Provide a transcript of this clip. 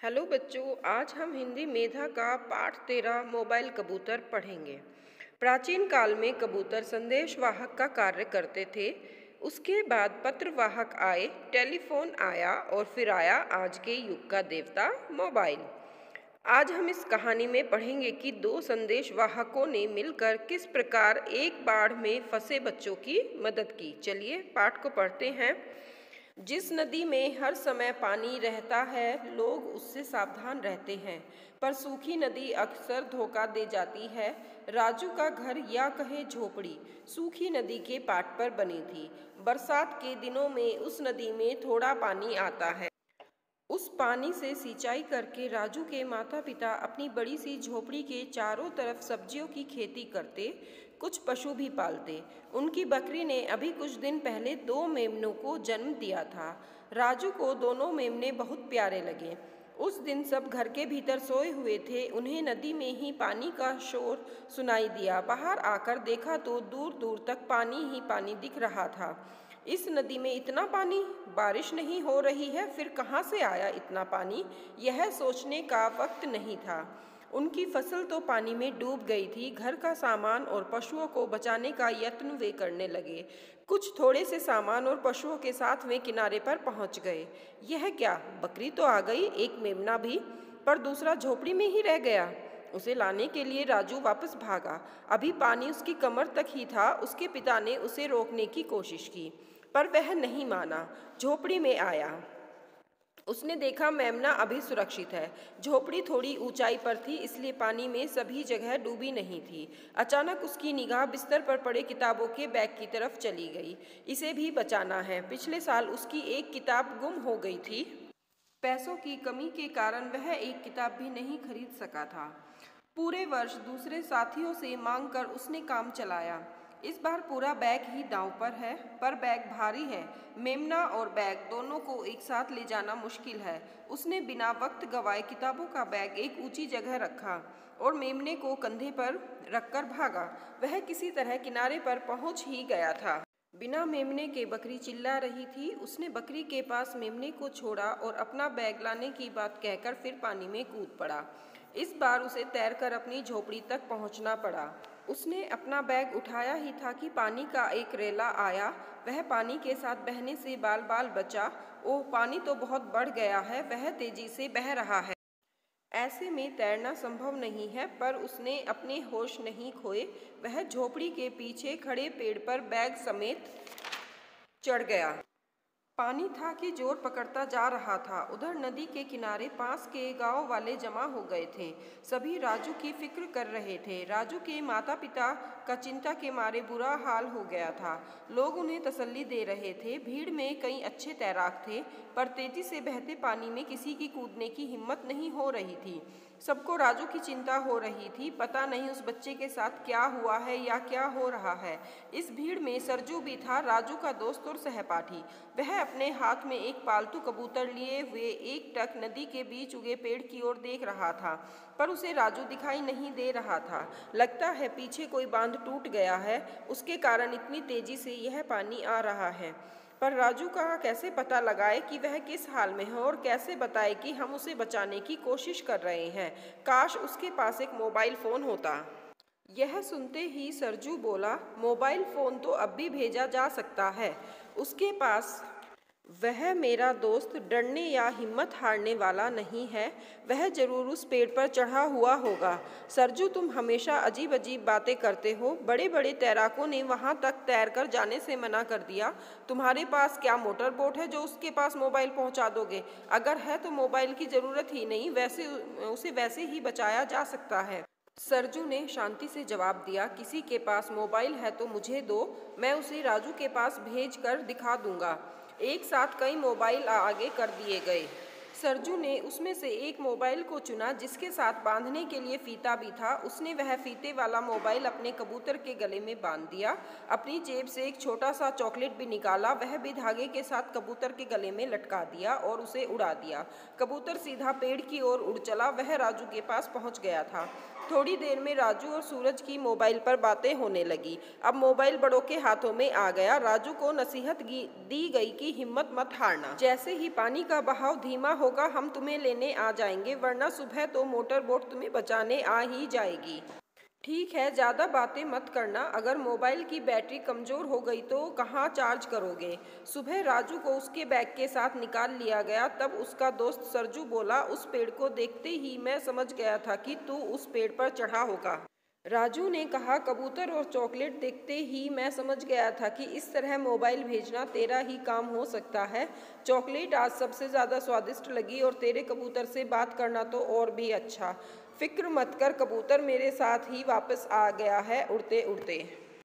Hello बच्चों, आज हम हिंदी मेधा का पाठ 13 मोबाइल कबूतर पढ़ेंगे। प्राचीन काल में कबूतर संदेशवाहक का कार्य करते थे। उसके बाद पत्रवाहक आए, टेलीफोन आया और फिर आया आज के युग का देवता मोबाइल। आज हम इस कहानी में पढ़ेंगे कि दो संदेशवाहकों ने मिलकर किस प्रकार एक बाढ़ में फंसे बच्चों की मदद की। चलिए पाठ को पढ़ते हैं। जिस नदी में हर समय पानी रहता है, लोग उससे सावधान रहते हैं, पर सूखी नदी अक्सर धोखा दे जाती है। राजू का घर या कहे झोपड़ी सूखी नदी के पाट पर बनी थी। बरसात के दिनों में उस नदी में थोड़ा पानी आता है। उस पानी से सिंचाई करके राजू के माता पिता अपनी बड़ी सी झोपड़ी के चारों तरफ सब्जियों की खेती करते, कुछ पशु भी पालते। उनकी बकरी ने अभी कुछ दिन पहले 2 मेमनों को जन्म दिया था। राजू को दोनों मेमने बहुत प्यारे लगे। उस दिन सब घर के भीतर सोए हुए थे। उन्हें नदी में ही पानी का शोर सुनाई दिया। बाहर आकर देखा तो दूर दूर तक पानी ही पानी दिख रहा था। इस नदी में इतना पानी, बारिश नहीं हो रही है, फिर कहाँ से आया इतना पानी? यह सोचने का वक्त नहीं था। उनकी फसल तो पानी में डूब गई थी। घर का सामान और पशुओं को बचाने का यत्न वे करने लगे। कुछ थोड़े से सामान और पशुओं के साथ वे किनारे पर पहुंच गए। यह क्या, बकरी तो आ गई, एक मेमना भी, पर दूसरा झोपड़ी में ही रह गया। उसे लाने के लिए राजू वापस भागा। अभी पानी उसकी कमर तक ही था। उसके पिता ने उसे रोकने की कोशिश की, पर वह नहीं माना। झोपड़ी में आया। उसने देखा मेमना अभी सुरक्षित है। झोपड़ी थोड़ी ऊंचाई पर थी, इसलिए पानी में सभी जगह डूबी नहीं थी। अचानक उसकी निगाह बिस्तर पर पड़े किताबों के बैग की तरफ चली गई। इसे भी बचाना है। पिछले साल उसकी एक किताब गुम हो गई थी। पैसों की कमी के कारण वह एक किताब भी नहीं खरीद सका था। पूरे वर्ष दूसरे साथियों से मांगकर उसने काम चलाया। इस बार पूरा बैग ही दांव पर है, पर बैग भारी है। मेमना और बैग दोनों को एक साथ ले जाना मुश्किल है। उसने बिना वक्त गवाए किताबों का बैग एक ऊंची जगह रखा और मेमने को कंधे पर रखकर भागा। वह किसी तरह किनारे पर पहुंच ही गया था। बिना मेमने के बकरी चिल्ला रही थी। उसने बकरी के पास मेमने को छोड़ा और अपना बैग लाने की बात कहकर फिर पानी में कूद पड़ा। इस बार उसे तैरकर अपनी झोपड़ी तक पहुंचना पड़ा। उसने अपना बैग उठाया ही था कि पानी का एक रेला आया। वह पानी के साथ बहने से बाल बाल बचा। ओह, पानी तो बहुत बढ़ गया है, वह तेजी से बह रहा है। ऐसे में तैरना संभव नहीं है, पर उसने अपने होश नहीं खोए। वह झोपड़ी के पीछे खड़े पेड़ पर बैग समेत चढ़ गया। पानी था कि जोर पकड़ता जा रहा था। उधर नदी के किनारे पास के गांव वाले जमा हो गए थे। सभी राजू की फिक्र कर रहे थे। राजू के माता पिता का चिंता के मारे बुरा हाल हो गया था। लोग उन्हें तसल्ली दे रहे थे। भीड़ में कई अच्छे तैराक थे, पर तेजी से बहते पानी में किसी की कूदने की हिम्मत नहीं हो रही थी। सबको राजू की चिंता हो रही थी। पता नहीं उस बच्चे के साथ क्या हुआ है या क्या हो रहा है। इस भीड़ में सरजू भी था, राजू का दोस्त और सहपाठी। वह अपने हाथ में एक पालतू कबूतर लिए हुए एकटक नदी के बीच उगे पेड़ की ओर देख रहा था, पर उसे राजू दिखाई नहीं दे रहा था। लगता है पीछे कोई बांध टूट गया है, उसके कारण इतनी तेजी से यह पानी आ रहा है। पर राजू का कैसे पता लगाए कि वह किस हाल में है, और कैसे बताए कि हम उसे बचाने की कोशिश कर रहे हैं। काश उसके पास एक मोबाइल फ़ोन होता। यह सुनते ही सरजू बोला, मोबाइल फ़ोन तो अब भी भेजा जा सकता है उसके पास। वह मेरा दोस्त डरने या हिम्मत हारने वाला नहीं है। वह जरूर उस पेड़ पर चढ़ा हुआ होगा। सरजू, तुम हमेशा अजीब अजीब बातें करते हो। बड़े बड़े तैराकों ने वहाँ तक तैरकर जाने से मना कर दिया। तुम्हारे पास क्या मोटर बोट है जो उसके पास मोबाइल पहुँचा दोगे? अगर है तो मोबाइल की ज़रूरत ही नहीं, वैसे उसे वैसे ही बचाया जा सकता है। सरजू ने शांति से जवाब दिया, किसी के पास मोबाइल है तो मुझे दो, मैं उसे राजू के पास भेज कर दिखा दूंगा। एक साथ कई मोबाइल आगे कर दिए गए। सरजू ने उसमें से एक मोबाइल को चुना, जिसके साथ बांधने के लिए फीता भी था। उसने वह फीते वाला मोबाइल अपने कबूतर के गले में बांध दिया। अपनी जेब से एक छोटा सा चॉकलेट भी निकाला, वह भी धागे के साथ कबूतर के गले में लटका दिया और उसे उड़ा दिया। कबूतर सीधा पेड़ की ओर उड़ चला। वह राजू के पास पहुंच गया था। थोड़ी देर में राजू और सूरज की मोबाइल पर बातें होने लगी। अब मोबाइल बड़ों के हाथों में आ गया। राजू को नसीहत दी गई कि हिम्मत मत हारना, जैसे ही पानी का बहाव धीमा होगा हम तुम्हें लेने आ जाएंगे, वरना सुबह तो मोटर बोट तुम्हें बचाने आ ही जाएगी। ठीक है, ज़्यादा बातें मत करना, अगर मोबाइल की बैटरी कमज़ोर हो गई तो कहाँ चार्ज करोगे। सुबह राजू को उसके बैग के साथ निकाल लिया गया। तब उसका दोस्त सरजू बोला, उस पेड़ को देखते ही मैं समझ गया था कि तू उस पेड़ पर चढ़ा होगा। राजू ने कहा, कबूतर और चॉकलेट देखते ही मैं समझ गया था कि इस तरह मोबाइल भेजना तेरा ही काम हो सकता है। चॉकलेट आज सबसे ज़्यादा स्वादिष्ट लगी और तेरे कबूतर से बात करना तो और भी अच्छा। फिक्र मत कर, कबूतर मेरे साथ ही वापस आ गया है उड़ते उड़ते।